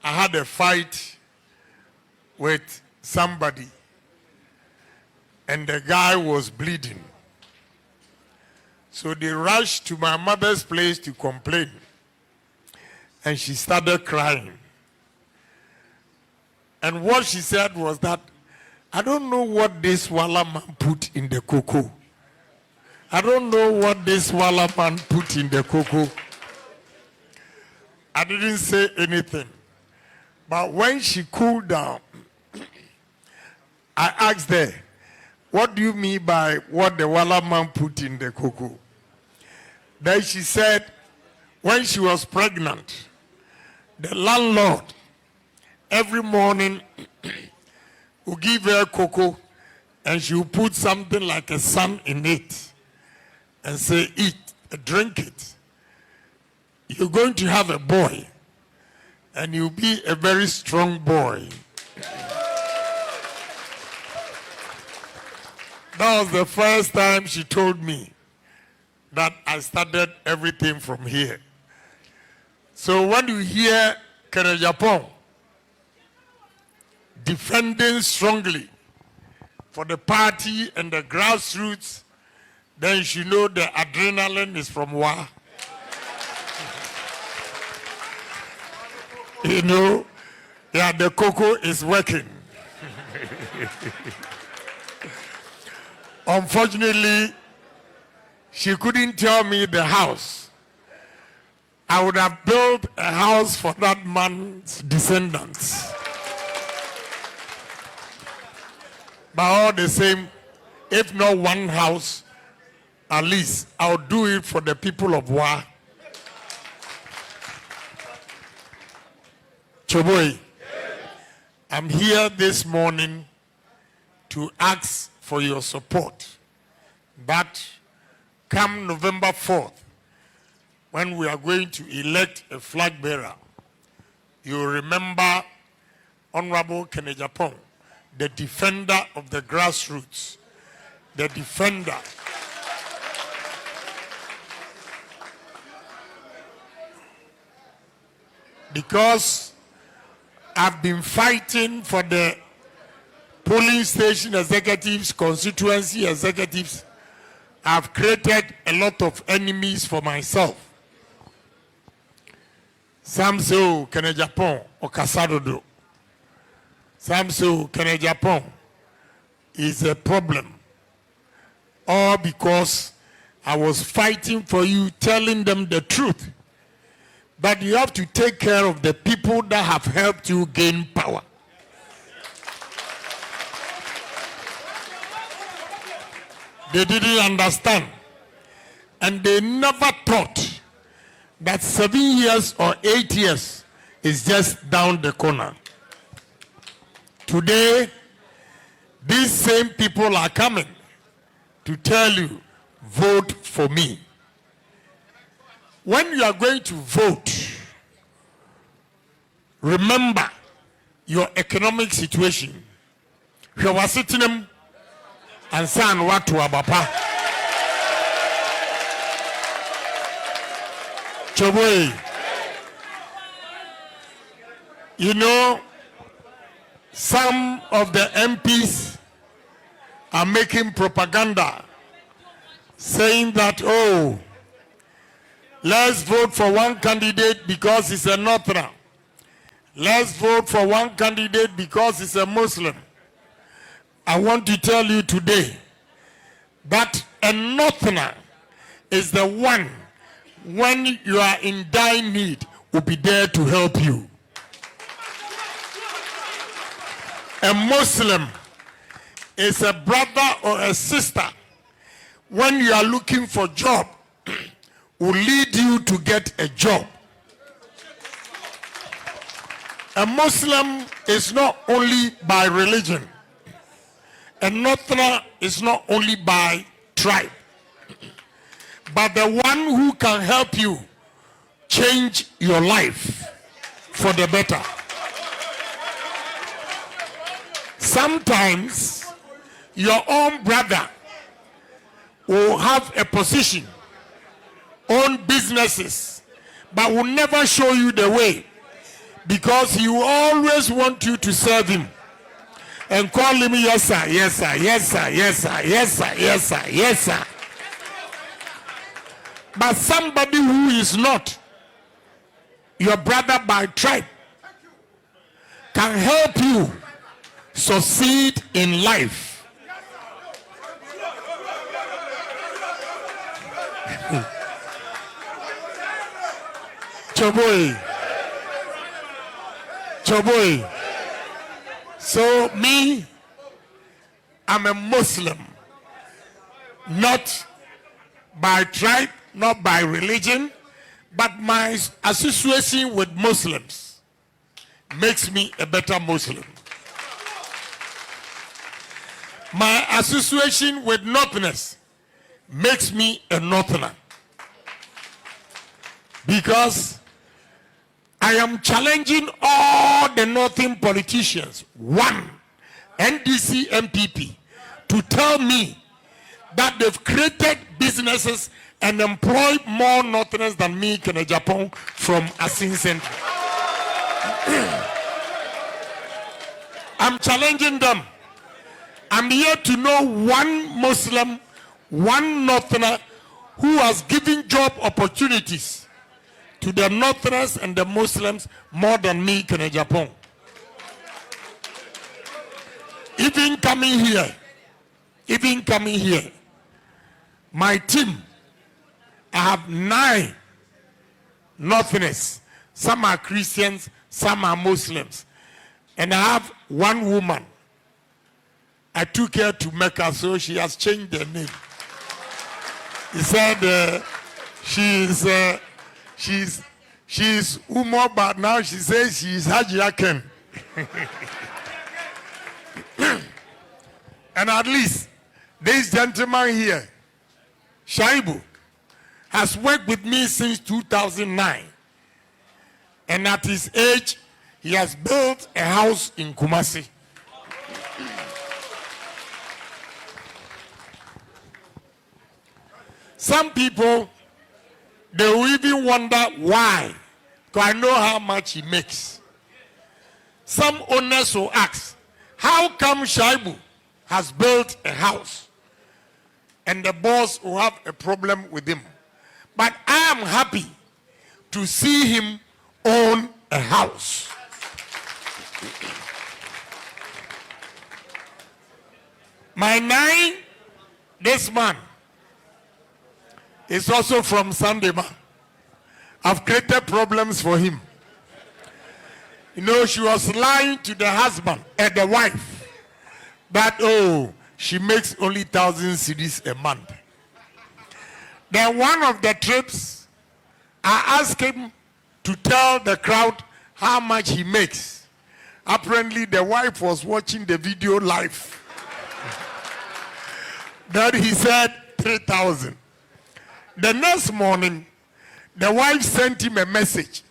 I had a fight with somebody, and the guy was bleeding. So they rushed to my mother's place to complain, and she started crying. And what she said was that, I don't know what this Walla man put in the cocoa. I don't know what this Walla man put in the cocoa. I didn't say anything. But when she cooled down, I asked her, what do you mean by what the Walla man put in the cocoa? Then she said, when she was pregnant, the landlord every morning will give her cocoa, and she will put something like a sun in it and say, eat, drink it. You're going to have a boy, and you'll be a very strong boy. That was the first time she told me that I started everything from here. So when you hear Agyapong defending strongly for the party and the grassroots, then you should know the adrenaline is from Wa. You know, yeah, the cocoa is working. Unfortunately, she couldn't tell me the house. I would have built a house for that man's descendants. But all the same, if not one house, at least I'll do it for the people of Wa. Choboy, I'm here this morning to ask for your support. But come November 4th, when we are going to elect a flag bearer, you remember Honorable Agyapong, the defender of the grassroots, the defender. Because I've been fighting for the polling station executives, constituency executives. I've created a lot of enemies for myself. Some say, oh, Agyapong or Kasadodo. Some say, oh, Agyapong is a problem. All because I was fighting for you, telling them the truth. But you have to take care of the people that have helped you gain power. They didn't understand. And they never thought that 7 years or 8 years is just down the corner. Today, these same people are coming to tell you, vote for me. When you are going to vote, remember your economic situation. You are sitting them and saying what to Abapa. Choboy, you know, some of the MPs are making propaganda saying that, oh, let's vote for one candidate because he's a Northerner. Let's vote for one candidate because he's a Muslim. I want to tell you today that a Northerner is the one, when you are in dire need, will be there to help you. A Muslim is a brother or a sister. When you are looking for a job, will lead you to get a job. A Muslim is not only by religion. A Northerner is not only by tribe. But the one who can help you change your life for the better. Sometimes your own brother will have a position, own businesses, but will never show you the way because he will always want you to serve him and call him yes sir, yes sir, yes sir, yes sir, yes sir, yes sir, yes sir. But somebody who is not your brother by tribe can help you succeed in life. Choboy. Choboy. So me, I'm a Muslim, not by tribe, not by religion, but my association with Muslims makes me a better Muslim. My association with Northerners makes me a Northerner. Because I am challenging all the Northern politicians, one, NDC MPP, to tell me that they've created businesses and employed more Northerners than me in Agyapong from Asin Central. I'm challenging them. I'm here to know one Muslim, one Northerner who has given job opportunities to the Northerners and the Muslims more than me in Agyapong. Even coming here, my team, I have 9 Northerners. Some are Christians, some are Muslims. And I have one woman. I took her to Mecca, so she has changed her name. He said she's Umar, but now she says she's Agyapong. And at least this gentleman here, Shaibu, has worked with me since 2009. And at his age, he has built a house in Kumasi. Some people, they will even wonder why, because I know how much he makes. Some owners will ask, how come Shaibu has built a house and the boss will have a problem with him? But I am happy to see him own a house. My 9, this man, is also from Sandema. I've created problems for him. You know, she was lying to the husband and the wife that, oh, she makes only 1,000 cedis a month. Then one of the trips, I asked him to tell the crowd how much he makes. Apparently, the wife was watching the video live. Then he said 3,000. The next morning, the wife sent him a message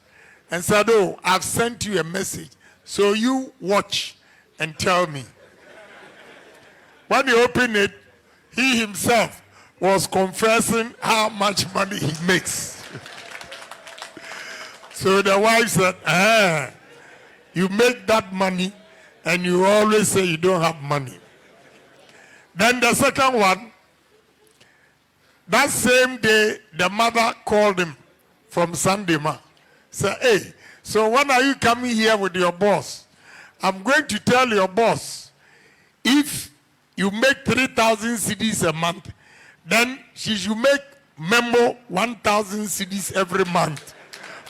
and said, oh, I've sent you a message, so you watch and tell me. When he opened it, he himself was confessing how much money he makes. So the wife said, you make that money and you always say you don't have money. Then the second one, that same day, the mother called him from Sandema. Said, hey, so when are you coming here with your boss? I'm going to tell your boss, if you make 3,000 cedis a month, then she should make Memo 1,000 cedis every month.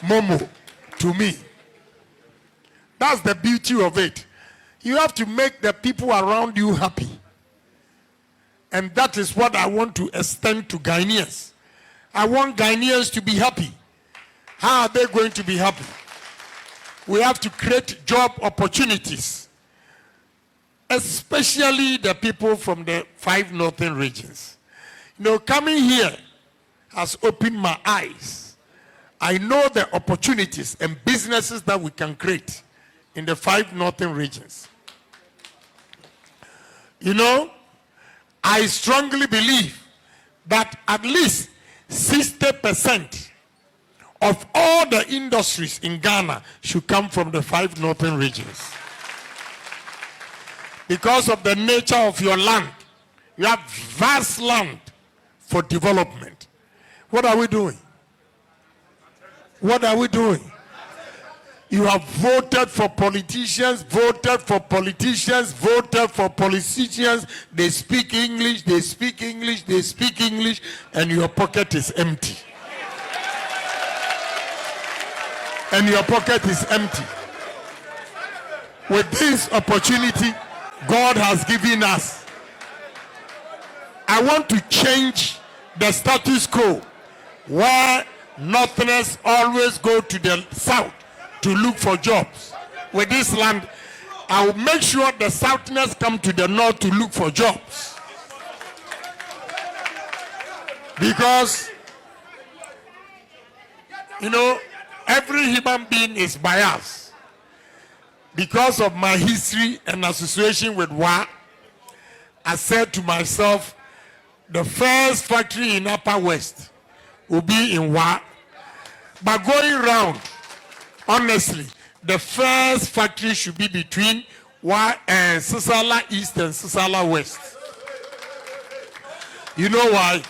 Momo, to me. That's the beauty of it. You have to make the people around you happy. And that is what I want to extend to Ghanaians. I want Ghanaians to be happy. How are they going to be happy? We have to create job opportunities, especially the people from the 5 northern regions. You know, coming here has opened my eyes. I know the opportunities and businesses that we can create in the 5 northern regions. You know, I strongly believe that at least 60% of all the industries in Ghana should come from the 5 northern regions. Because of the nature of your land, you have vast land for development. What are we doing? What are we doing? You have voted for politicians, voted for politicians, voted for politicians. They speak English, they speak English, they speak English, and your pocket is empty. And your pocket is empty. With this opportunity God has given us, I want to change the status quo where Northerners always go to the south to look for jobs. With this land, I will make sure the Southerners come to the north to look for jobs. Because, you know, every human being is biased. Because of my history and association with WA, I said to myself, the first factory in Upper West will be in WA. But going round, honestly, the first factory should be between Sisala East and Sisala West. You know why?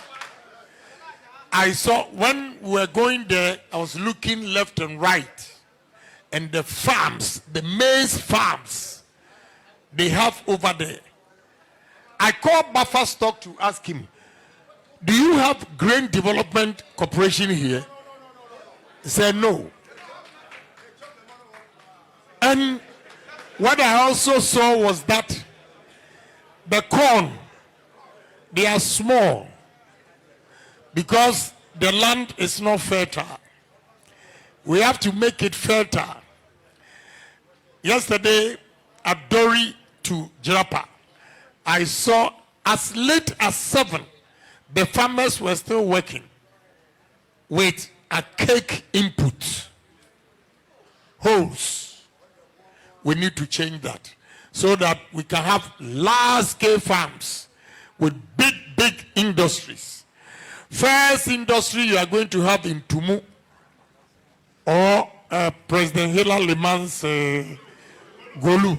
I saw when we were going there, I was looking left and right, and the farms, the maize farms they have over there. I called Buffer Stock to ask him, do you have Grain Development Corporation here? He said no. And what I also saw was that the corn, they are small because the land is not fertile. We have to make it fertile. Yesterday at Dori to Jirapa, I saw as late as 7, the farmers were still working with a cake input. Holes. We need to change that so that we can have large-scale farms with big industries. First industry you are going to have in Tumu or President Hila Liman's Golu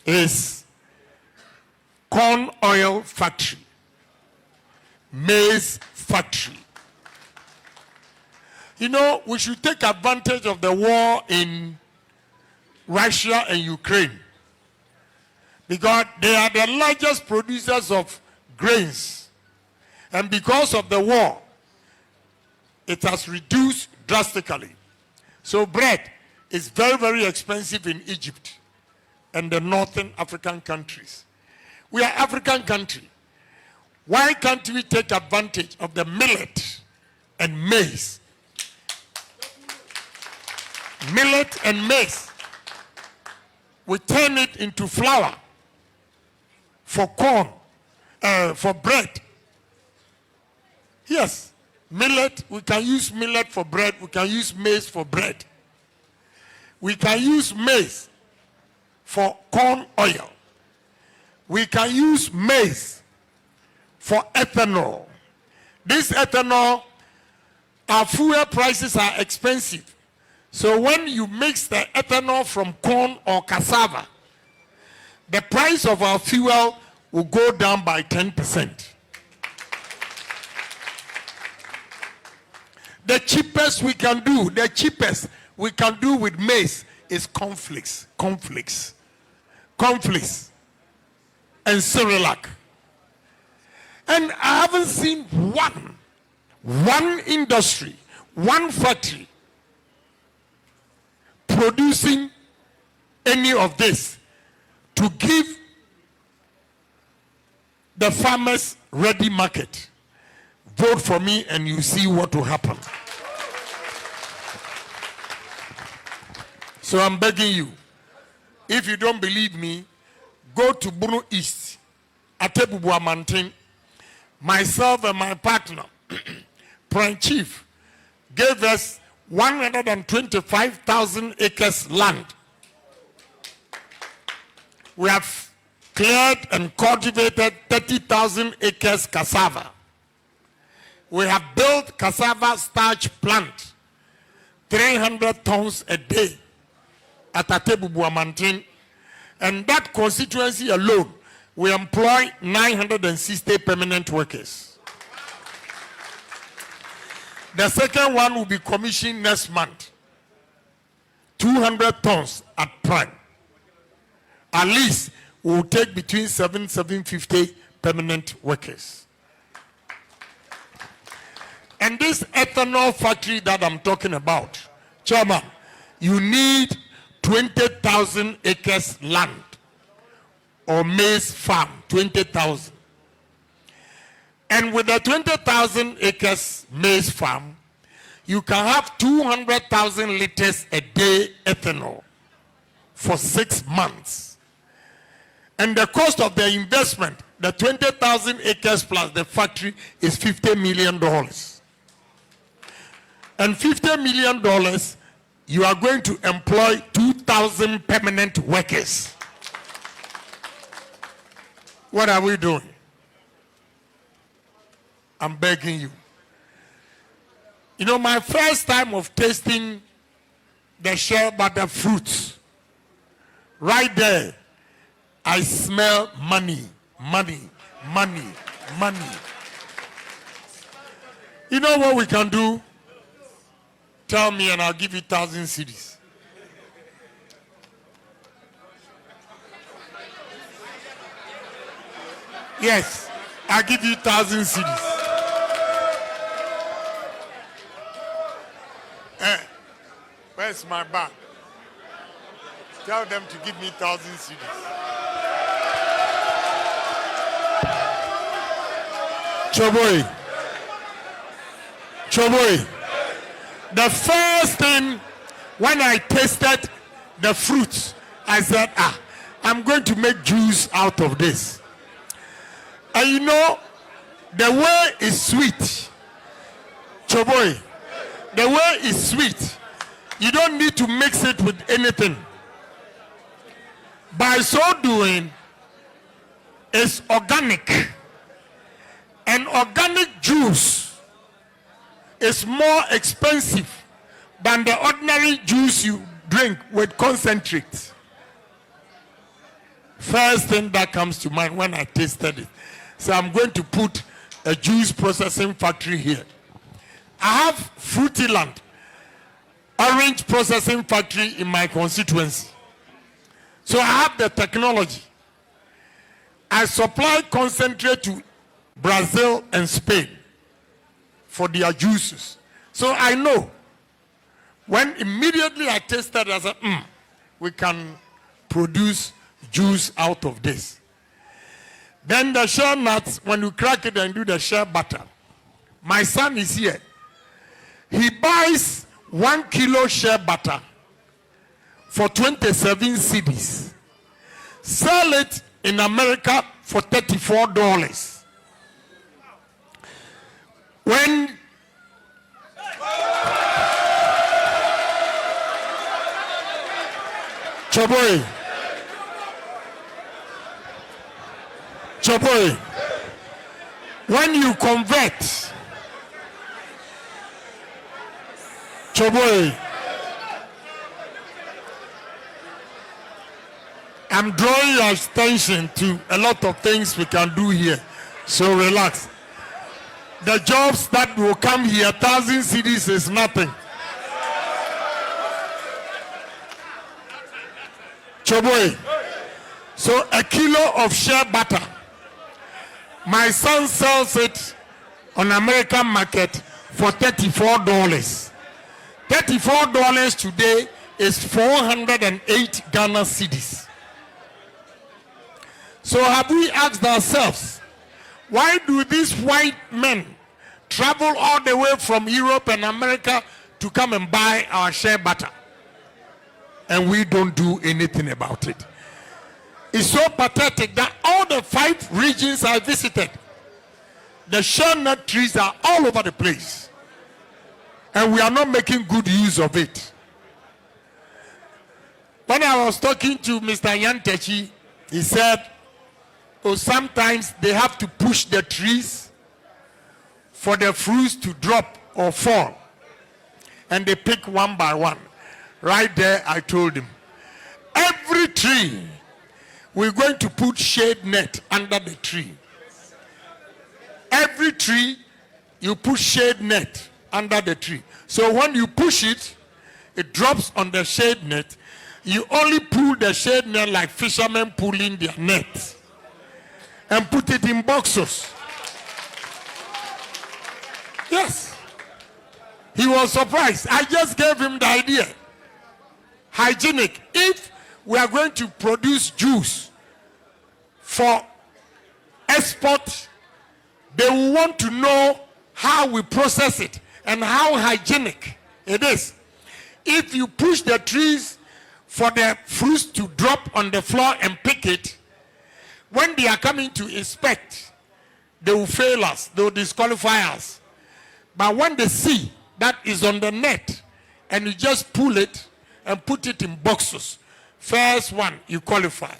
is corn oil factory, maize factory. You know, we should take advantage of the war in Russia and Ukraine because they are the largest producers of grains. And because of the war, it has reduced drastically. So bread is very expensive in Egypt and the northern African countries. We are African country. Why can't we take advantage of the millet and maize? Millet and maize. We turn it into flour for corn, for bread. Yes, millet, we can use millet for bread. We can use maize for bread. We can use maize for corn oil. We can use maize for ethanol. This ethanol, our fuel prices are expensive. So when you mix the ethanol from corn or cassava, the price of our fuel will go down by 10%. The cheapest we can do with maize is cornflakes, and Cerelac. And I haven't seen one industry, one factory producing any of this to give the farmers ready market. Vote for me and you see what will happen. So I'm begging you, if you don't believe me, go to Bunu East, Atebubua Mountain. Myself and my partner, Prime Chief, gave us 125,000 acres land. We have cleared and cultivated 30,000 acres cassava. We have built cassava starch plant 300 tons a day at Atebubuamantin. And that constituency alone, we employ 960 permanent workers. The second one will be commissioned next month. 200 tons at Prime. At least we will take between 750 permanent workers. And this ethanol factory that I'm talking about, Chairman, you need 20,000 acres land or maize farm, 20,000. And with the 20,000 acres maize farm, you can have 200,000 liters a day ethanol for 6 months. And the cost of the investment, the 20,000 acres plus the factory, is $50 million. And $50 million, you are going to employ 2,000 permanent workers. What are we doing? I'm begging you. You know, my first time of tasting the shea butter fruits, right there, I smell money, money, money, money. You know what we can do? Tell me and I'll give you 1,000 cedis. Yes, I'll give you 1,000 cedis. Where's my bag? Tell them to give me 1,000 cedis. Choboy. Choboy. The first thing when I tasted the fruits, I said, I'm going to make juice out of this. And you know, the way is sweet. Choboy, the way is sweet. You don't need to mix it with anything. By so doing, it's organic. And organic juice is more expensive than the ordinary juice you drink with concentrate. First thing that comes to mind when I tasted it. So I'm going to put a juice processing factory here. I have Fruity Land, orange processing factory in my constituency. So I have the technology. I supply concentrate to Brazil and Spain for their juices. So I know when immediately I tasted, I said, we can produce juice out of this. Then the shea nuts, when you crack it and do the shea butter, my son is here. He buys 1 kilo shea butter for 27 cedis. Sell it in America for $34. When Choboy, when you convert, Choboy, I'm drawing your attention to a lot of things we can do here, so relax. The jobs that will come here, 1,000 cedis is nothing. Choboy, so a kilo of shea butter, my son sells it on American market for $34. $34 today is 408 Ghana cedis. So have we asked ourselves, why do these white men travel all the way from Europe and America to come and buy our shea butter? And we don't do anything about it. It's so pathetic that all the 5 regions I visited, the shea nut trees are all over the place. And we are not making good use of it. When I was talking to Mr. Yantechi, he said, sometimes they have to push the trees for the fruits to drop or fall. and they pick one by one. Right there, I told him, every tree, we're going to put shade net under the tree. Every tree, you put shade net under the tree. So when you push it, it drops on the shade net. You only pull the shade net like fishermen pulling their net and put it in boxes. Yes. He was surprised. I just gave him the idea. Hygienic. If we are going to produce juice for export, they will want to know how we process it and how hygienic it is. If you push the trees for the fruits to drop on the floor and pick it, when they are coming to inspect, they will fail us, they will disqualify us. But when they see that is on the net and you just pull it and put it in boxes, first one, you qualify.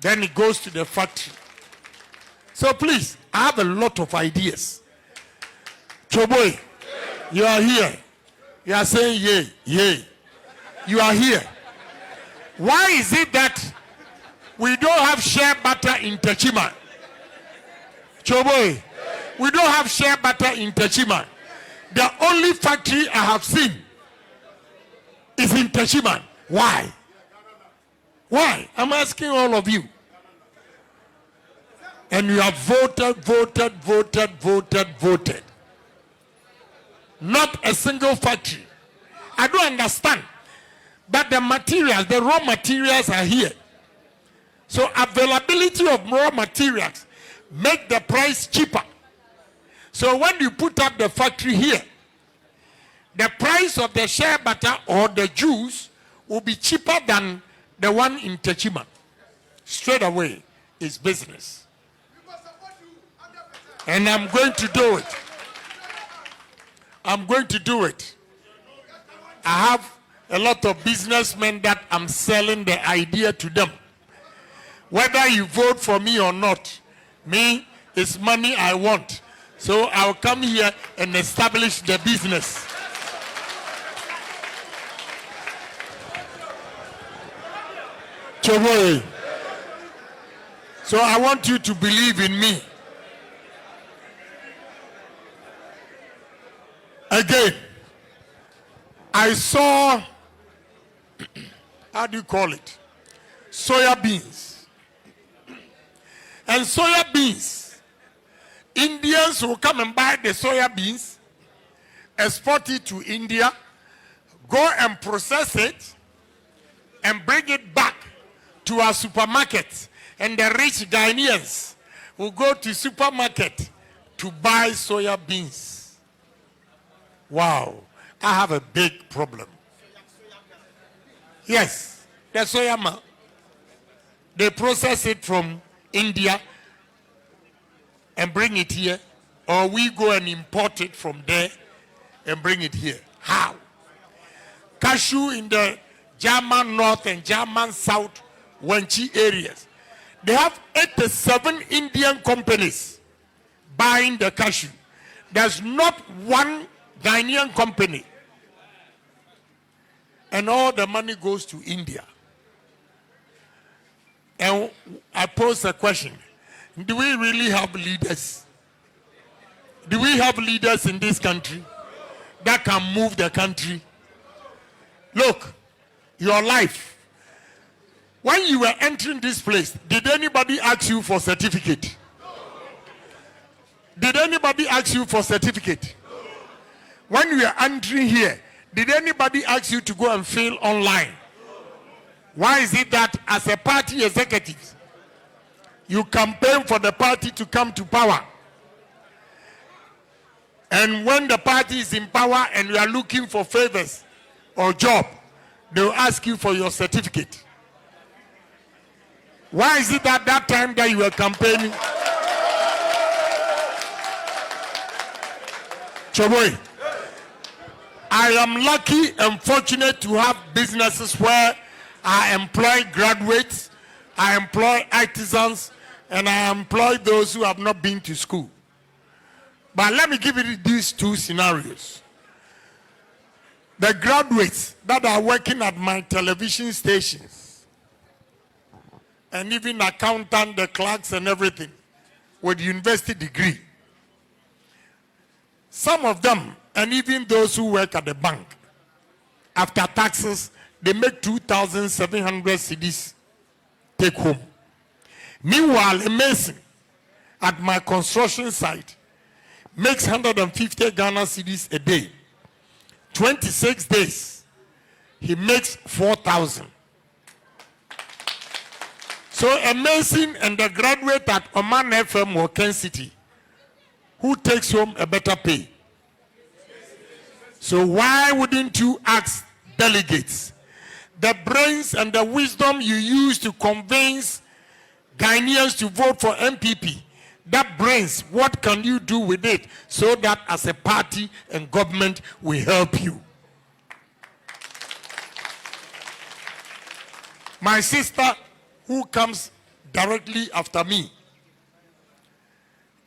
Then it goes to the factory. So please, I have a lot of ideas. Choboy, you are here. You are saying yay, yay. You are here. Why is it that we don't have shea butter in Techima? Choboy, we don't have shea butter in Techima. The only factory I have seen is in Techima. Why? Why? I'm asking all of you. And you have voted. Not a single factory. I don't understand. But the materials, the raw materials are here. So availability of raw materials make the price cheaper. So when you put up the factory here, the price of the shea butter or the juice will be cheaper than the one in Techima. Straight away, it's business. And I'm going to do it. I'm going to do it. I have a lot of businessmen that I'm selling the idea to them. Whether you vote for me or not, me, it's money I want. So I'll come here and establish the business. Choboy. So I want you to believe in me. Again, I saw, how do you call it? Soya beans. And soya beans, Indians will come and buy the soya beans, export it to India, go and process it, and bring it back to our supermarket. And the rich Ghanaians will go to supermarket to buy soya beans. Wow, I have a big problem. Yes, the soya ma. They process it from India and bring it here, or we go and import it from there and bring it here. How? Cashew in the German North and German South Wenchi areas. They have 87 Indian companies buying the cashew. There's not one Ghanaian company. And all the money goes to India. And I pose a question. Do we really have leaders? Do we have leaders in this country that can move the country? Look, your life. When you were entering this place, did anybody ask you for certificate? Did anybody ask you for certificate? When you are entering here, did anybody ask you to go and fill online? Why is it that as a party executive, you campaign for the party to come to power? And when the party is in power and you are looking for favors or job, they will ask you for your certificate. Why is it that that time that you were campaigning? Choboy, I am lucky and fortunate to have businesses where I employ graduates, I employ artisans, and I employ those who have not been to school. But let me give you these two scenarios. The graduates that are working at my television stations, and even accountant, the clerks and everything, with university degree. Some of them, and even those who work at the bank, after taxes, they make 2,700 cedis take home. Meanwhile, a mason at my construction site makes 150 Ghana cedis a day. 26 days, he makes 4,000. So a mason and the graduate at Oman FM or Ken City, who takes home a better pay? So why wouldn't you ask delegates? The brains and the wisdom you use to convince Ghanaians to vote for MPP, that brains, what can you do with it so that as a party and government we help you? My sister, who comes directly after me,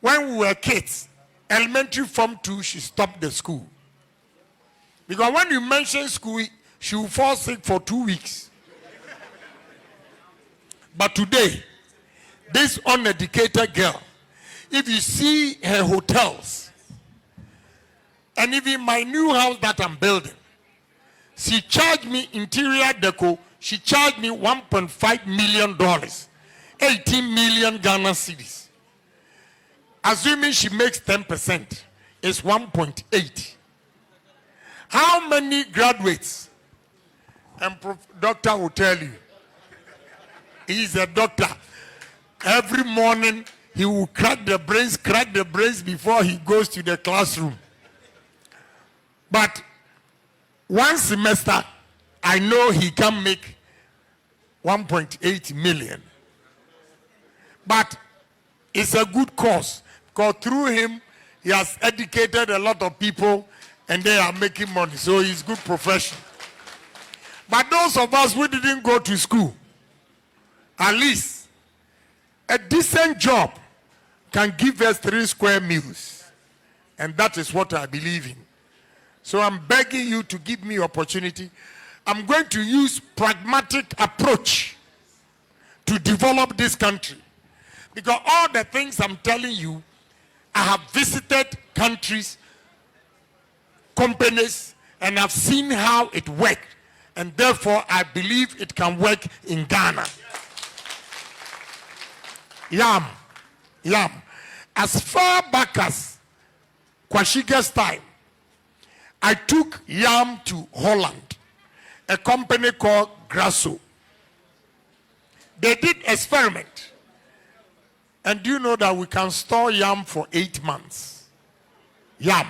when we were kids, elementary form 2, she stopped the school. Because when you mention school, she will fall sick for 2 weeks. But today, this uneducated girl, if you see her hotels, and even my new house that I'm building, she charged me interior deco, she charged me $1.5 million, 18 million Ghana cedis. Assuming she makes 10%, it's 1.8. How many graduates? And doctor will tell you, he's a doctor. Every morning, he will crack the brains before he goes to the classroom. But one semester, I know he can make 1.8 million. But it's a good cause, because through him, he has educated a lot of people and they are making money. So he's good profession. But those of us who didn't go to school, at least a decent job can give us 3 square meals. And that is what I believe in. So I'm begging you to give me opportunity. I'm going to use pragmatic approach to develop this country. Because all the things I'm telling you, I have visited countries, companies, and I've seen how it worked. And therefore, I believe it can work in Ghana. Yam. As far back as Kwashiga's time, I took yam to Holland, a company called Grasso. They did experiment. And do you know that we can store yam for 8 months? Yam.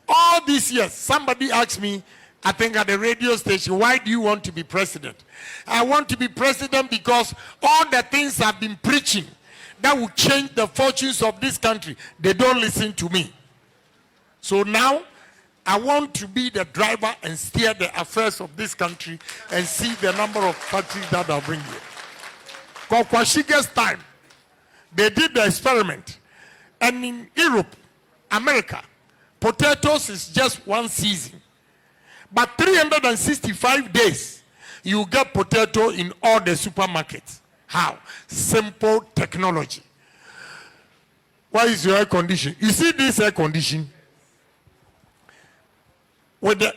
All these years, somebody asked me, I think at the radio station, why do you want to be president? I want to be president because all the things I've been preaching that will change the fortunes of this country, they don't listen to me. So now, I want to be the driver and steer the affairs of this country and see the number of factories that I'll bring here. Because Kwashiga's time, they did the experiment. And in Europe, America, potatoes is just 1 season. But 365 days, you get potato in all the supermarkets. How? Simple technology. What is your air condition? You see this air condition?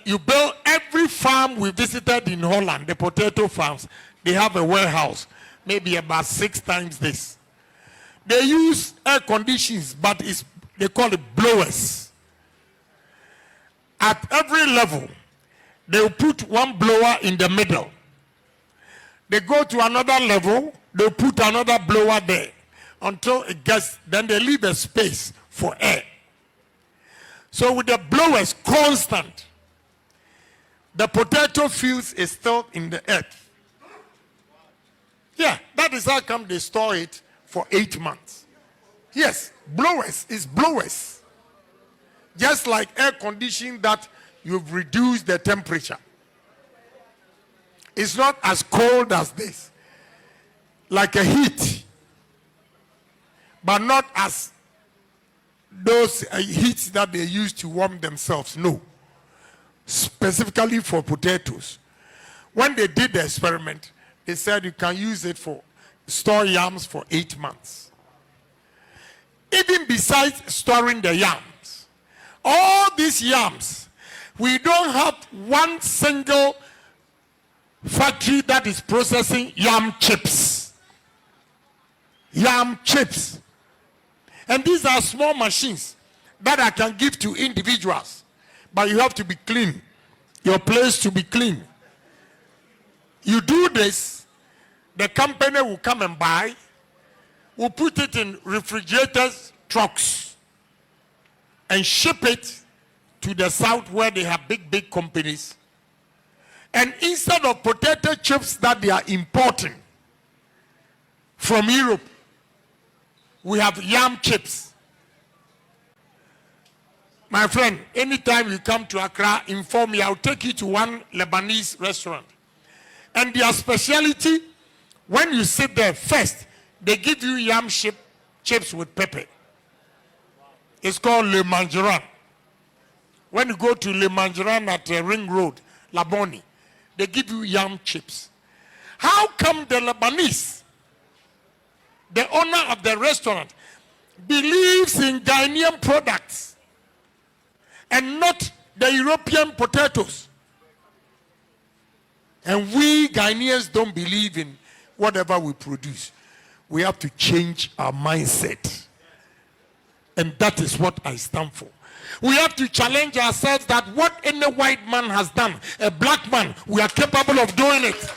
You build every farm we visited in Holland, the potato farms, they have a warehouse, maybe about 6 times this. They use air conditions, but they call it blowers. At every level, they will put one blower in the middle. They go to another level, they put another blower there until it gets, then they leave a space for air. So with the blowers constant, the potato fields is still in the earth. Yeah, that is how come they store it for 8 months. Yes, blowers is blowers. Just like air conditioning that you've reduced the temperature. It's not as cold as this. Like a heat. But not as those heats that they use to warm themselves. No. specifically for potatoes. When they did the experiment, they said you can use it for store yams for 8 months. Even besides storing the yams, all these yams, we don't have one single factory that is processing yam chips. Yam chips. And these are small machines that I can give to individuals. But you have to be clean. Your place to be clean. You do this, the company will come and buy, will put it in refrigerators, trucks, and ship it to the south where they have big companies. And instead of potato chips that they are importing from Europe, we have yam chips. My friend, anytime you come to Accra, inform me. I'll take you to one Lebanese restaurant. And their specialty, when you sit there first, they give you yam chips with pepper. It's called Le Mangeran. When you go to Le Mangeran at Ring Road, Laboni, they give you yam chips. How come the Lebanese, the owner of the restaurant, believes in Ghanaian products and not the European potatoes? And we Ghanaians don't believe in whatever we produce. We have to change our mindset. And that is what I stand for. We have to challenge ourselves that what any white man has done, a black man, we are capable of doing it.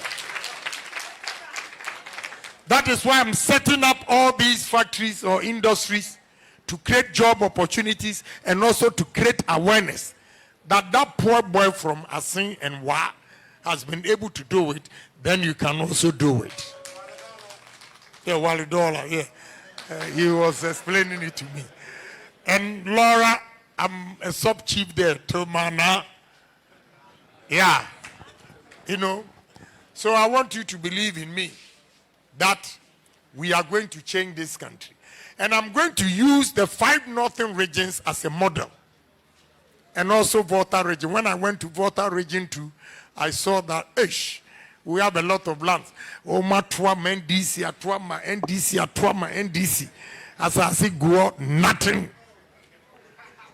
That is why I'm setting up all these factories or industries to create job opportunities and also to create awareness that that poor boy from Asin and Wa has been able to do it, then you can also do it. Yeah, Walidola, yeah. He was explaining it to me. And Laura, I'm a sub-chief there, Tomana. Yeah. You know, so I want you to believe in me that we are going to change this country. And I'm going to use the 5 northern regions as a model. And also Volta region. When I went to Volta region 2, I saw that, we have a lot of lands. Oh, Matuama, NDC, Atuama, NDC, Atuama, NDC. As I say, go nothing.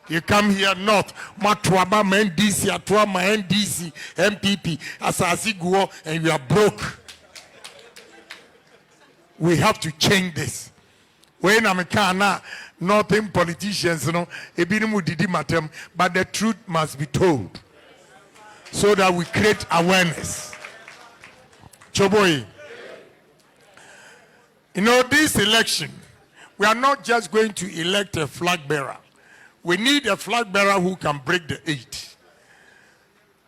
You come here north, Matuama, NDC, Atuama, NDC, MPP. As I say, go and you are broke. We have to change this. When I'm a northern politicians, you know, but the truth must be told so that we create awareness. Choboy, you know, this election, we are not just going to elect a flag bearer. We need a flag bearer who can break the 8.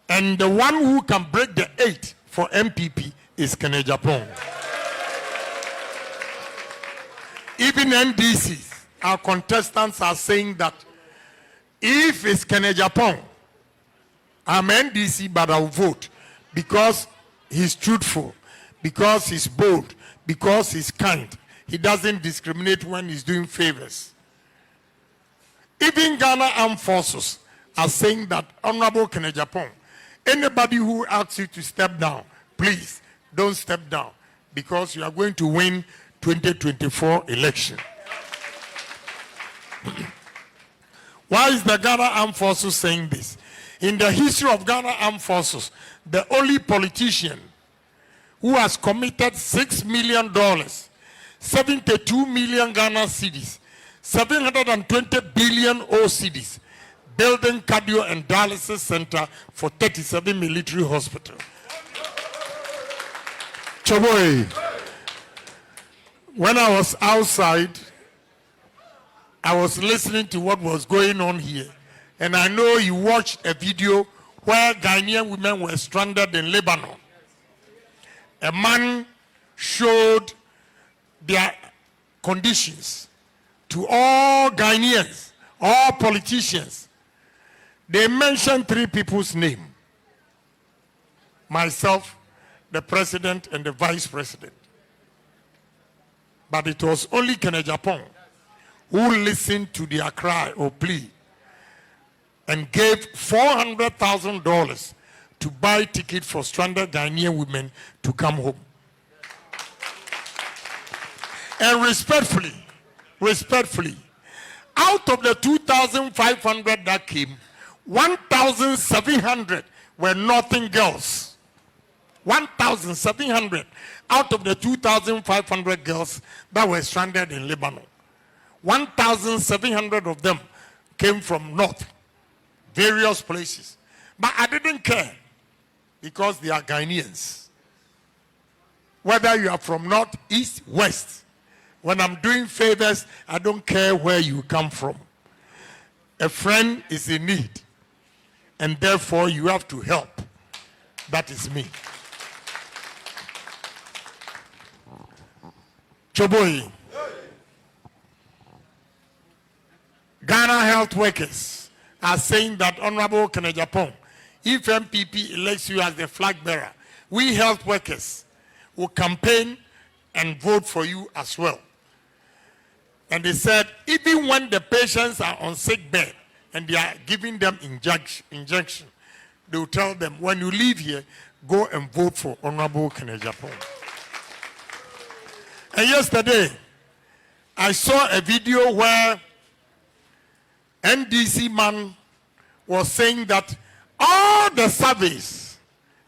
And the one who can break the 8 for MPP is Agyapong. Even NDCs, our contestants are saying that if it's Agyapong, I'm NDC, but I'll vote because he's truthful, because he's bold, because he's kind. He doesn't discriminate when he's doing favors. Even Ghana Armed Forces are saying that, Honorable Agyapong, anybody who asks you to step down, please don't step down because you are going to win 2024 election. Why is the Ghana Armed Forces saying this? In the history of Ghana Armed Forces, the only politician who has committed $6 million, 72 million Ghana cedis, 720 billion cedis, building cardio and dialysis center for 37 military hospitals. Choboy, when I was outside, I was listening to what was going on here. And I know you watched a video where Ghanaian women were stranded in Lebanon. A man showed their conditions to all Ghanaians, all politicians. They mentioned 3 people's names. Myself, the president, and the vice president. But it was only Agyapong who listened to their cry or plea and gave $400,000 to buy tickets for stranded Ghanaian women to come home. And respectfully, out of the 2,500 that came, 1,700 were Northern girls. 1,700 out of the 2,500 girls that were stranded in Lebanon. 1,700 of them came from North, various places. But I didn't care because they are Ghanaians. Whether you are from North, East, West, when I'm doing favors, I don't care where you come from. A friend is in need, and therefore you have to help. That is me. Choboyi. Ghana health workers are saying that Honorable Agyapong, if MPP elects you as the flag bearer, we health workers will campaign and vote for you as well. And they said, even when the patients are on sick bed and they are giving them injection, they will tell them, when you leave here, go and vote for Honorable Agyapong. And yesterday, I saw a video where NDC man was saying that all the surveys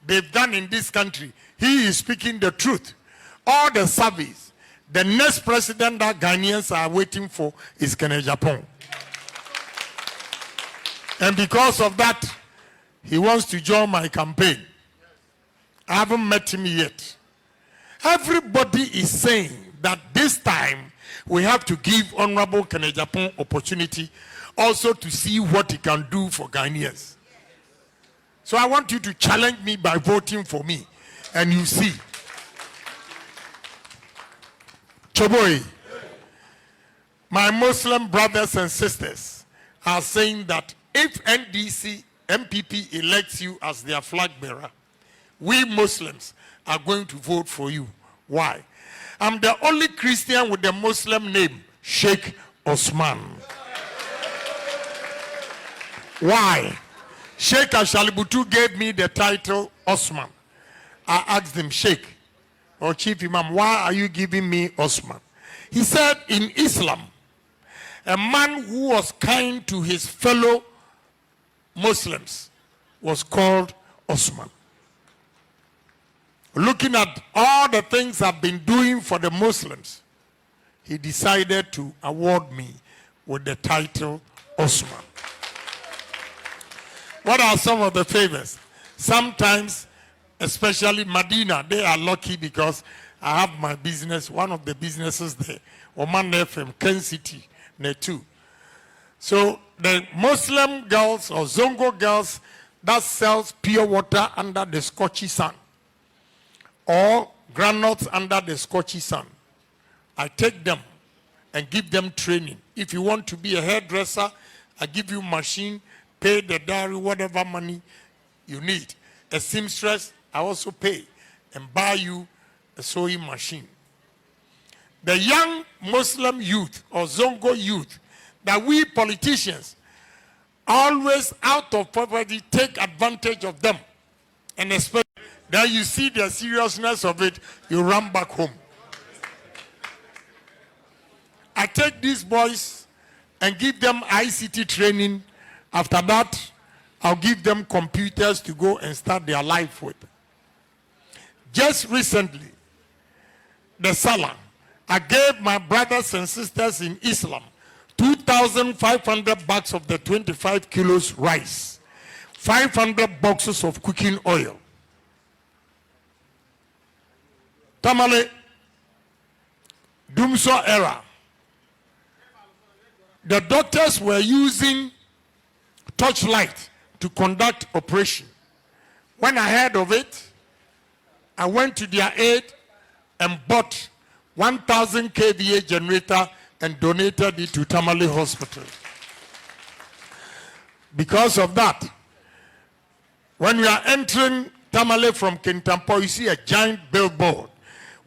they've done in this country, he is speaking the truth. All the surveys, the next president that Ghanaians are waiting for is Agyapong. And because of that, he wants to join my campaign. I haven't met him yet. Everybody is saying that this time we have to give Honorable Agyapong opportunity also to see what he can do for Ghanaians. So I want you to challenge me by voting for me, and you see. Choboyi, my Muslim brothers and sisters are saying that if NDC, MPP elects you as their flag bearer, we Muslims are going to vote for you. Why? I'm the only Christian with the Muslim name, Sheikh Osman. Why? Sheikh Ashalibutu gave me the title Osman. I asked him, Sheikh, or Chief Imam, why are you giving me Osman? He said, in Islam, a man who was kind to his fellow Muslims was called Osman. Looking at all the things I've been doing for the Muslims, he decided to award me with the title Osman. What are some of the favors? Sometimes, especially Medina, they are lucky because I have my business, one of the businesses there, Oman FM, Ken City, Netu. So the Muslim girls or Zongo girls that sells pure water under the scorchy sun or granules under the scorchy sun, I take them and give them training. If you want to be a hairdresser, I give you machine, pay the dowry, whatever money you need. A seamstress, I also pay and buy you a sewing machine. The young Muslim youth or Zongo youth that we politicians always out of poverty take advantage of them, and especially then you see the seriousness of it, you run back home. I take these boys and give them ICT training. After that, I'll give them computers to go and start their life with. Just recently, the Salah, I gave my brothers and sisters in Islam 2,500 bags of the 25 kilos rice, 500 boxes of cooking oil. Tamale, Dumso era, the doctors were using torchlight to conduct operation. When I heard of it, I went to their aid and bought 1,000 kVA generator and donated it to Tamale Hospital. Because of that, when we are entering Tamale from Kintampo, you see a giant billboard.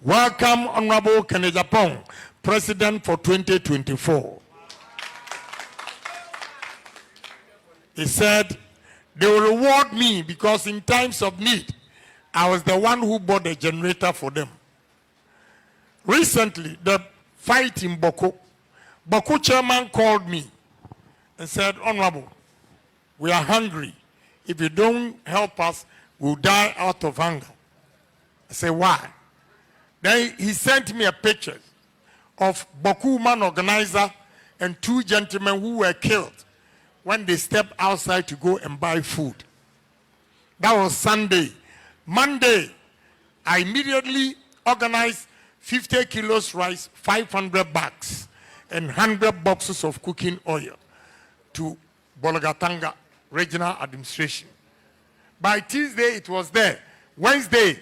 Welcome, Honorable Agyapong, President for 2024. He said, they will reward me because in times of need, I was the one who bought the generator for them. Recently, the fight in Boko chairman called me and said, Honorable, we are hungry. If you don't help us, we'll die out of hunger. I said, why? Then he sent me a picture of Boko woman organizer and 2 gentlemen who were killed when they stepped outside to go and buy food. That was Sunday. Monday, I immediately organized 50 kilos rice, 500 bags, and 100 boxes of cooking oil to Bologatanga Regional Administration. By Tuesday, it was there. Wednesday,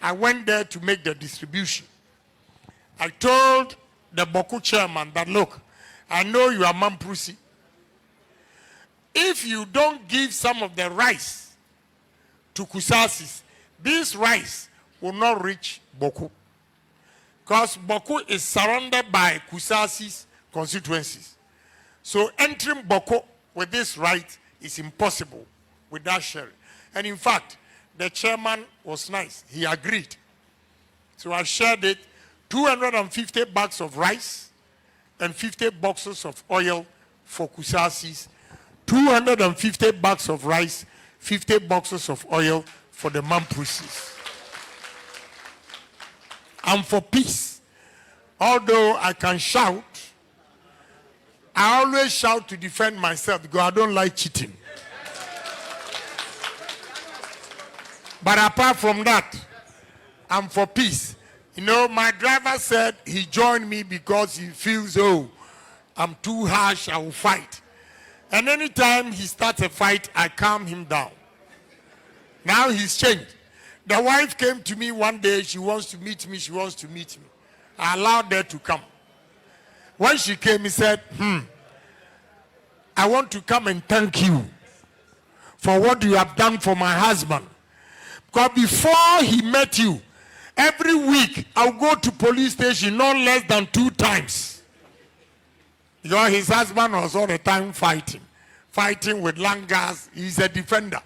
I went there to make the distribution. I told the Boko chairman that, look, I know you are Mamprusi. If you don't give some of the rice to Kusasis, this rice will not reach Boko. Because Boko is surrounded by Kusasis constituencies. So entering Boko with this right is impossible without sharing. And in fact, the chairman was nice. He agreed. So I shared it, 250 bags of rice and 50 boxes of oil for Kusasis, 250 bags of rice, 50 boxes of oil for the Mamprusis. I'm for peace. Although I can shout, I always shout to defend myself because I don't like cheating. But apart from that, I'm for peace. You know, my driver said he joined me because he feels, oh, I'm too harsh, I will fight. And anytime he starts a fight, I calm him down. Now he's changed. The wife came to me one day, she wants to meet me. I allowed her to come. When she came, he said, I want to come and thank you for what you have done for my husband. Because before he met you, every week I'll go to police station not less than 2 times. Because his husband was all the time fighting with langas. He's a defender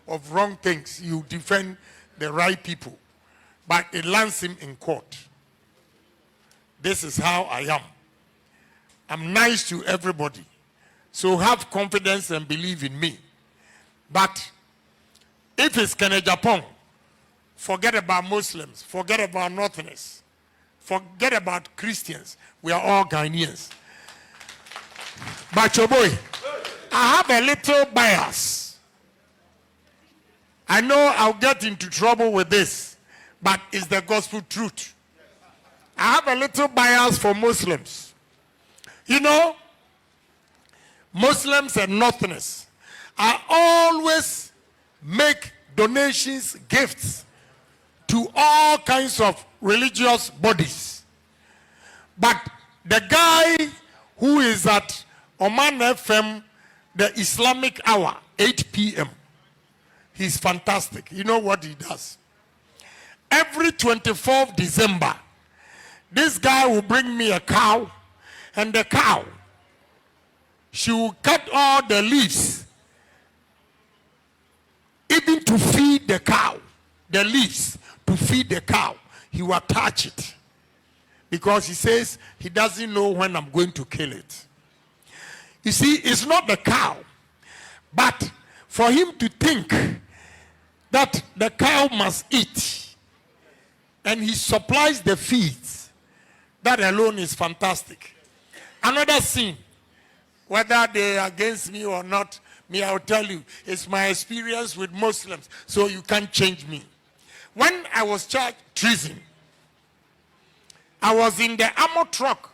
of wrong things. You defend the right people. But it lands him in court. This is how I am. I'm nice to everybody. So have confidence and believe in me. But if it's Agyapong, forget about Muslims, forget about Northerners, forget about Christians. We are all Ghanaians. But your boy, I have a little bias. I know I'll get into trouble with this, but it's the gospel truth. I have a little bias for Muslims. You know, Muslims and Northerners are always make donations, gifts to all kinds of religious bodies. But the guy who is at Oman FM, the Islamic hour, 8 p.m., he's fantastic. You know what he does? Every 24th December, this guy will bring me a cow, and the cow, she will cut all the leaves, even to feed the cow, the leaves to feed the cow. He will touch it because he says he doesn't know when I'm going to kill it. You see, it's not the cow, but for him to think that the cow must eat and he supplies the feeds, that alone is fantastic. Another sin, whether they are against me or not, me, I'll tell you, it's my experience with Muslims, so you can't change me. When I was charged treason, I was in the armor truck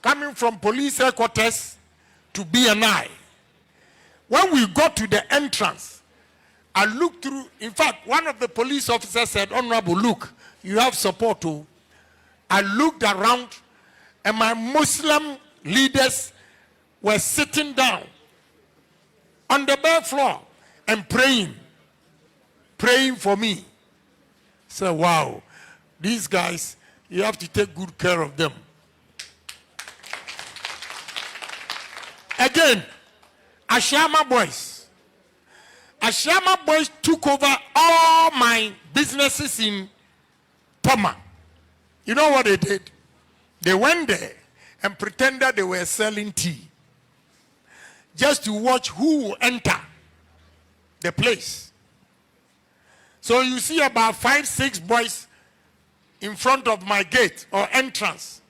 coming from police headquarters to BNI. When we got to the entrance, I looked through. In fact, one of the police officers said, Honorable, look, you have support too. I looked around, and my Muslim leaders were sitting down on the bare floor and praying for me. So, wow, these guys, you have to take good care of them. Again, Ashama boys. Ashama boys took over all my businesses in Toma. You know what they did? They went there and pretended they were selling tea, just to watch who will enter the place. So you see about 5, 6 boys in front of my gate or entrance.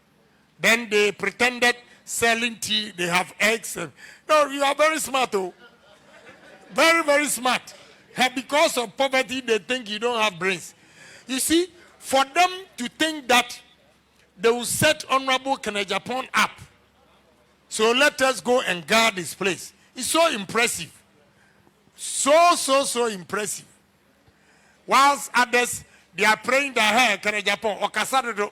Then they pretended selling tea, they have eggs. No, you are very smart, oh. Very, very smart. And because of poverty, they think you don't have brains. You see, for them to think that they will set Honorable Agyapong up, so let us go and guard this place. It's so impressive. So impressive. Whilst others, they are praying that hey, Agyapong, Okasaredo,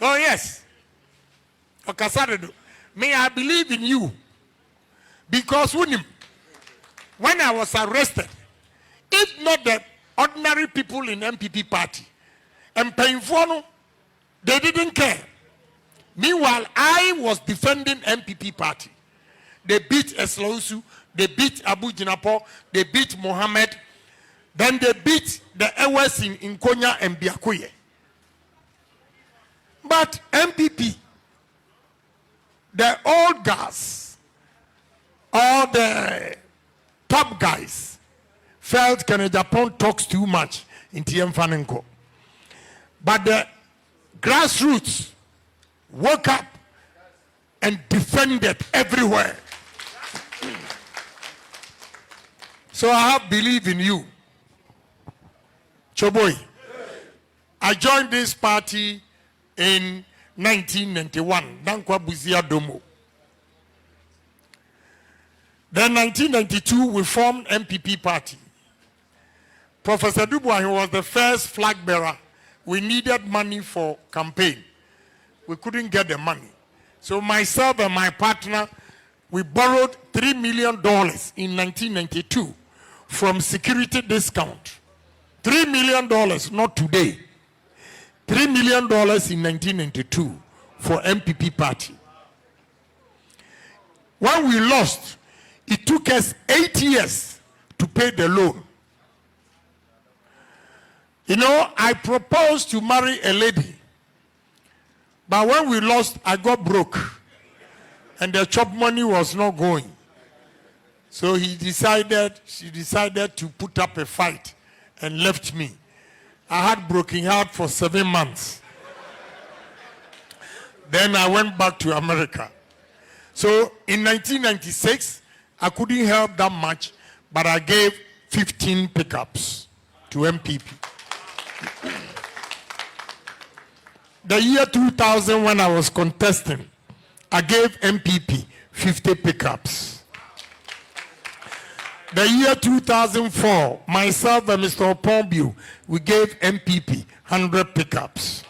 oh yes. Okasaredo. May I believe in you. Because when I was arrested, if not the ordinary people in MPP party, and painful, they didn't care. Meanwhile, I was defending MPP party. They beat Eslausu, they beat Abu Jinapo, they beat Mohammed, then they beat the Ewes in Konya and Biakuye. But MPP, the old guys, all the top guys, felt Agyapong talks too much in TM Fanenko. But the grassroots woke up and defended everywhere. So I have belief in you. Choboy, I joined this party in 1991. Dankwa Buzia Domo. Then 1992, we formed MPP party. Professor Dubois, who was the first flag bearer, we needed money for campaign. We couldn't get the money. So myself and my partner, we borrowed $3 million in 1992 from security discount. $3 million, not today. $3 million in 1992 for MPP party. When we lost, it took us 8 years to pay the loan. You know, I proposed to marry a lady, but when we lost, I got broke, and the chop money was not going. So she decided to put up a fight and left me. I had broken heart for 7 months. Then I went back to America. So in 1996, I couldn't help that much, but I gave 15 pickups to MPP. The year 2000, when I was contesting, I gave MPP 50 pickups. The year 2004, myself and Mr. Opombio, we gave MPP 100 pickups.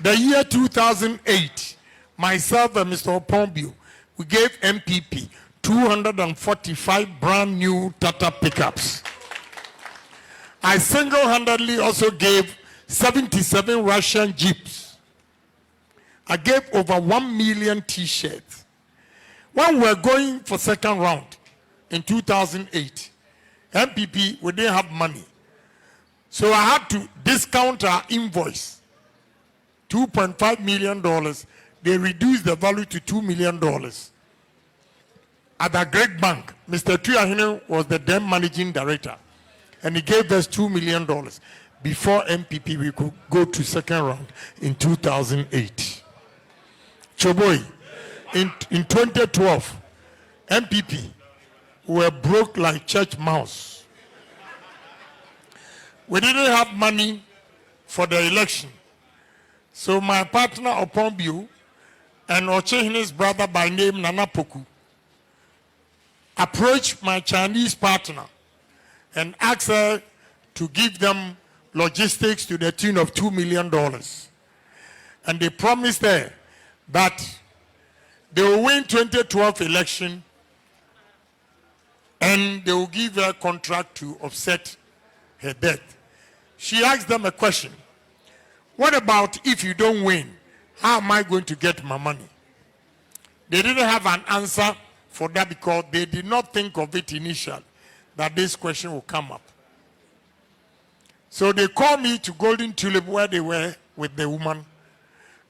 The year 2008, myself and Mr. Opombio, we gave MPP 245 brand new Tata pickups. I single-handedly also gave 77 Russian Jeeps. I gave over 1 million T-shirts. When we were going for second round in 2008, MPP, we didn't have money. So I had to discount our invoice, $2.5 million. They reduced the value to $2 million. At the great bank, Mr. Tuyahine was the then managing director, and he gave us $2 million. Before MPP, we could go to second round in 2008. Choboy, in 2012, MPP were broke like church mouse. We didn't have money for the election. So my partner Opombio and Ochehine's brother by name Nana Poku approached my Chinese partner and asked her to give them logistics to the tune of $2 million. And they promised her that they will win 2012 election and they will give her a contract to offset her debt. She asked them a question. What about if you don't win? How am I going to get my money? They didn't have an answer for that because they did not think of it initially, that this question will come up. So they called me to Golden Tulip where they were with the woman.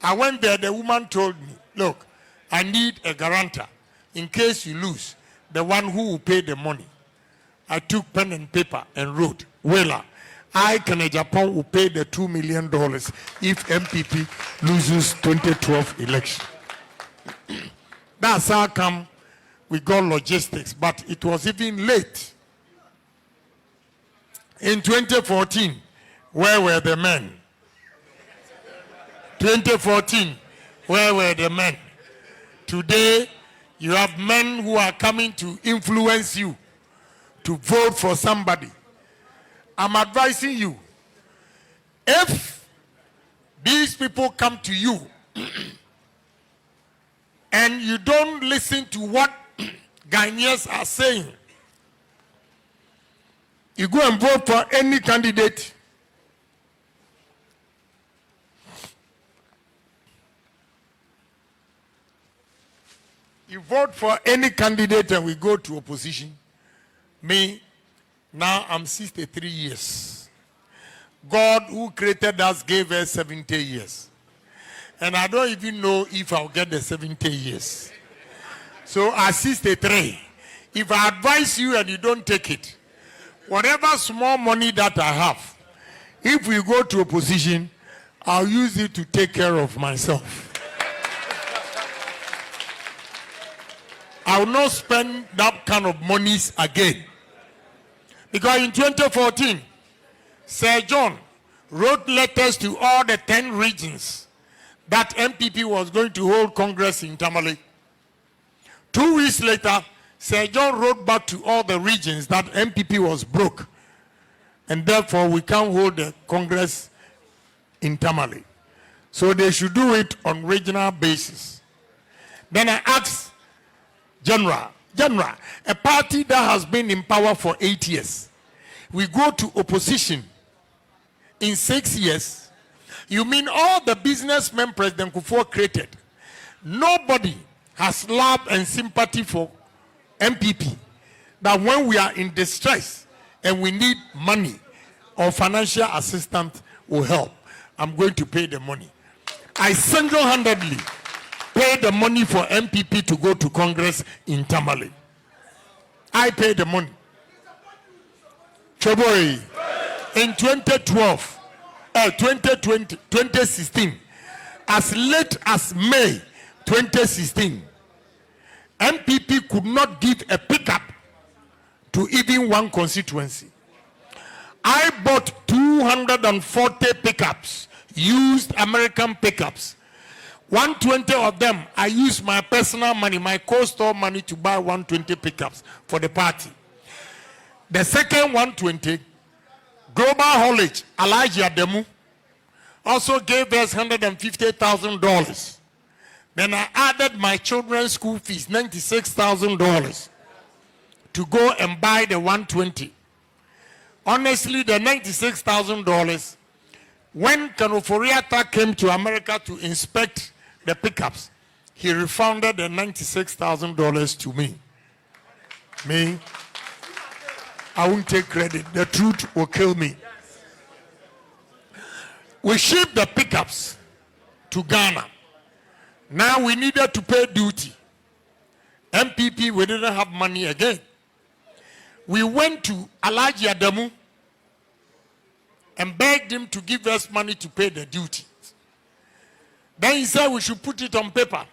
I went there, the woman told me, look, I need a guarantor in case you lose, the one who will pay the money. I took pen and paper and wrote, Wela, I, Agyapong, will pay the $2 million if MPP loses 2012 election. That's how come we got logistics, but it was even late. In 2014, where were the men? 2014, where were the men? Today, you have men who are coming to influence you to vote for somebody. I'm advising you, if these people come to you and you don't listen to what Ghanaians are saying, you go and vote for any candidate. You vote for any candidate and we go to opposition. Me, now I'm 63 years. God who created us gave us 70 years. And I don't even know if I'll get the 70 years. So at 63, if I advise you and you don't take it, whatever small money that I have, if we go to opposition, I'll use it to take care of myself. I will not spend that kind of monies again. Because in 2014, Sir John wrote letters to all the 10 regions that MPP was going to hold Congress in Tamale. 2 weeks later, Sir John wrote back to all the regions that MPP was broke, and therefore we can't hold the Congress in Tamale. So they should do it on regional basis. Then I asked General, a party that has been in power for 8 years, we go to opposition in 6 years. You mean all the businessmen President Kufuor created, nobody has love and sympathy for MPP, that when we are in distress and we need money or financial assistance will help, I'm going to pay the money. I single-handedly pay the money for MPP to go to Congress in Tamale. I pay the money. February, in 2012, 2020, 2016, as late as May 2016, MPP could not give a pickup to even one constituency. I bought 240 pickups, used American pickups. 120 of them, I used my personal money, my co-store money to buy 120 pickups for the party. The second 120, Global Haulage, Agyapong, also gave us $150,000. Then I added my children's school fees, $96,000, to go and buy the 120. Honestly, the $96,000, when Kanoforiata came to America to inspect the pickups, he refunded the $96,000 to me. Me, I won't take credit. The truth will kill me. We shipped the pickups to Ghana. Now we needed to pay duty. MPP, we didn't have money again. We went to Agyapong and begged him to give us money to pay the duty. Then he said we should put it on paper.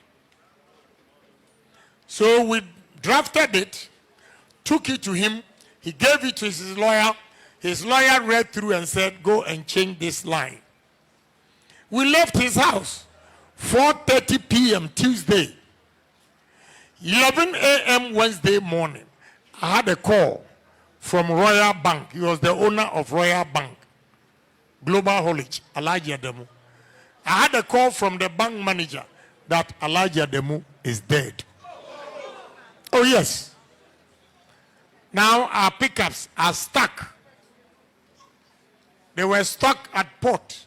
So we drafted it, took it to him. He gave it to his lawyer. His lawyer read through and said, go and change this line. We left his house, 4:30 p.m. Tuesday. 11 a.m. Wednesday morning, I had a call from Royal Bank. He was the owner of Royal Bank, Global Haulage, Agyapong. I had a call from the bank manager that Agyapong is dead. Oh yes. Now our pickups are stuck. They were stuck at port.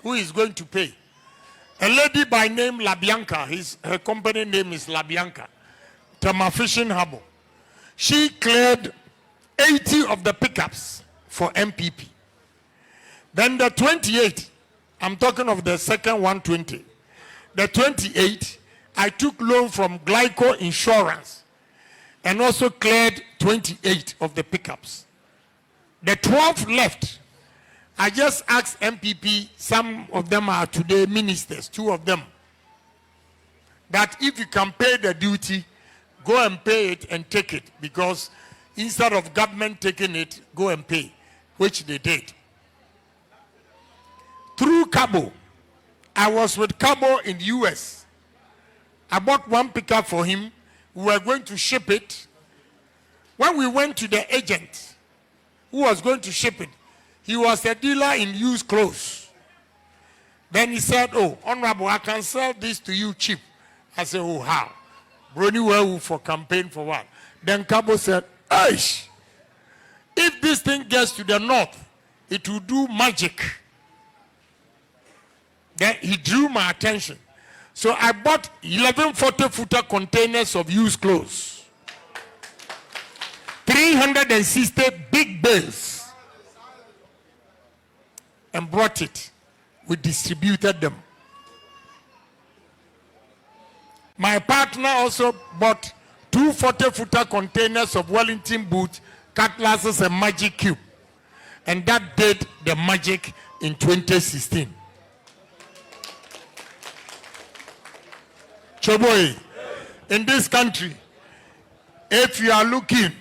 Who is going to pay? A lady by name La Bianca, her company name is La Bianca, Tama Fishing Harbour. She cleared 80 of the pickups for MPP. Then the 28, I'm talking of the second 120. The 28, I took loan from Glyco Insurance and also cleared 28 of the pickups. The 12 left. I just asked MPP, some of them are today ministers, 2 of them, that if you can pay the duty, go and pay it and take it, because instead of government taking it, go and pay, which they did. Through Cabo, I was with Cabo in the US. I bought 1 pickup for him. We were going to ship it. When we went to the agent who was going to ship it, he was a dealer in used clothes. Then he said, "Oh, Honorable, I can sell this to you cheap." I said, "Oh, how?" Brony well for campaign for what? Then Cabo said, "Aish, if this thing gets to the north, it will do magic." Then he drew my attention. So I bought 11 40-footer containers of used clothes. 360 big bales. And brought it. We distributed them. My partner also bought 2 40-footer containers of Wellington boots, cutlasses, and magic cube. And that did the magic in 2016. Choboy, in this country, if you are looking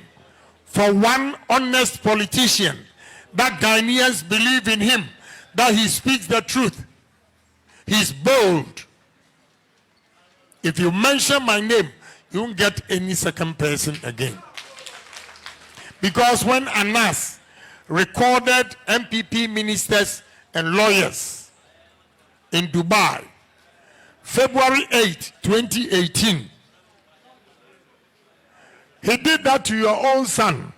for one honest politician that Ghanaians believe in him, that he speaks the truth, he's bold. If you mention my name, you won't get any second person again. Because when Anas recorded MPP ministers and lawyers in Dubai, February 8, 2018, he did that to your own son,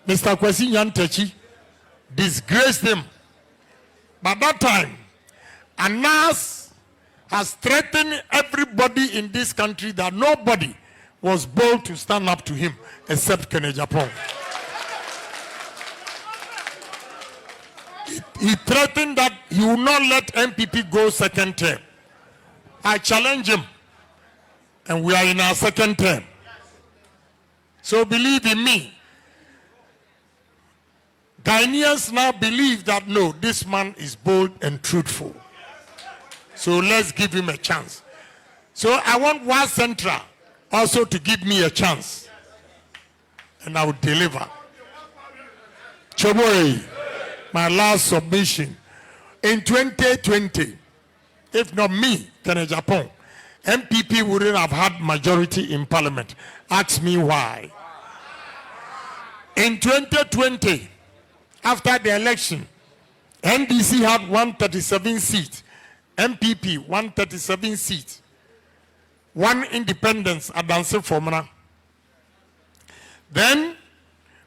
Mr. Kwesi Nyantechi, disgraced him. But that time, Anas has threatened everybody in this country that nobody was bold to stand up to him except Agyapong. He threatened that he will not let MPP go second term. I challenge him, and we are in our second term. So believe in me. Ghanaians now believe that no, this man is bold and truthful. So let's give him a chance. So I want Wa Central also to give me a chance. And I will deliver. Choboy, my last submission. In 2020, if not me, Agyapong, MPP wouldn't have had majority in parliament. Ask me why. In 2020, after the election, NDC had 137 seats, MPP 137 seats, 1 independence, Adanse Formana. Then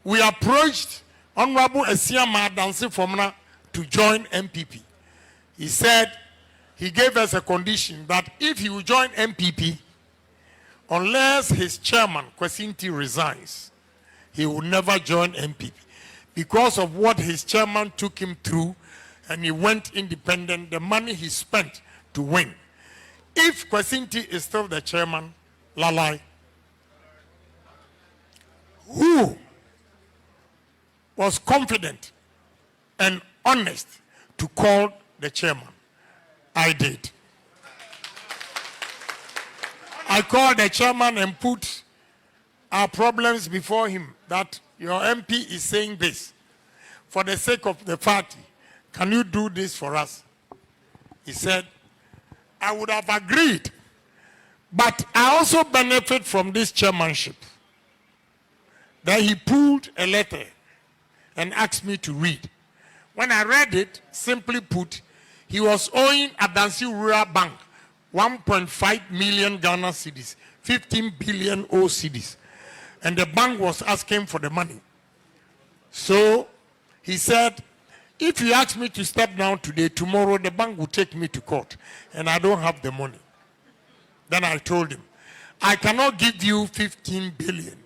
we approached Honorable Esiama Adanse Formana to join MPP. He said, he gave us a condition that if he will join MPP, unless his chairman, Kwasinti, resigns, he will never join MPP. Because of what his chairman took him through, and he went independent, the money he spent to win. If Kwasinti is still the chairman, Lalai, who was confident and honest to call the chairman? I did. I called the chairman and put our problems before him, that your MP is saying this. For the sake of the party, can you do this for us? He said, I would have agreed, but I also benefit from this chairmanship. Then he pulled a letter and asked me to read. When I read it, simply put, he was owing Adansi Rural Bank 1.5 million Ghana cedis, 15 billion O cedis. And the bank was asking for the money. So he said, if you ask me to step down today, tomorrow the bank will take me to court and I don't have the money. Then I told him, I cannot give you 15 billion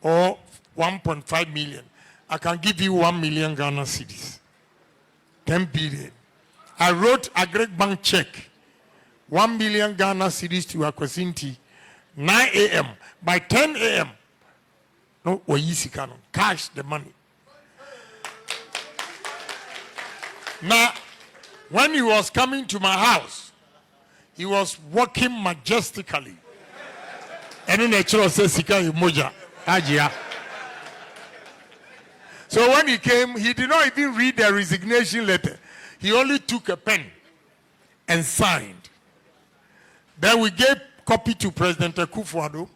or 1.5 million. I can give you 1 million Ghana cedis. 10 billion. I wrote a great bank check, 1 million Ghana cedis to Akwasinti, 9 a.m. By 10 a.m., no, cash the money. Now, when he was coming to my house, he was walking majestically. And in the church says, Moja, Ajia. So when he came, he did not even read the resignation letter. He only took a pen and signed. Then we gave copy to President Akufo-Addo.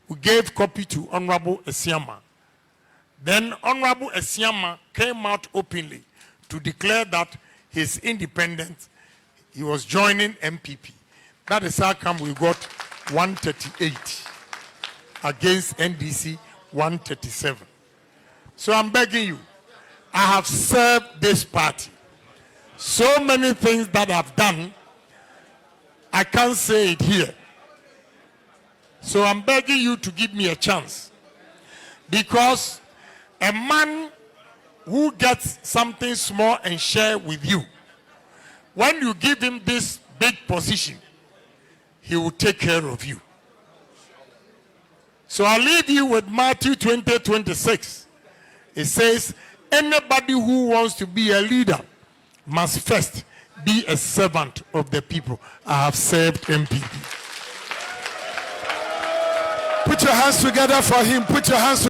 We gave copy to Honorable Esiama. Then Honorable Esiama came out openly to declare that his independence, he was joining MPP. That is how come we got 138 against NDC 137. So I'm begging you, I have served this party. So many things that I've done, I can't say it here. So I'm begging you to give me a chance. Because a man who gets something small and share with you, when you give him this big position, he will take care of you. So I'll leave you with Matthew 20:26. It says, anybody who wants to be a leader must first be a servant of the people. I have served MPP. Put your hands together for him. Put your hands together.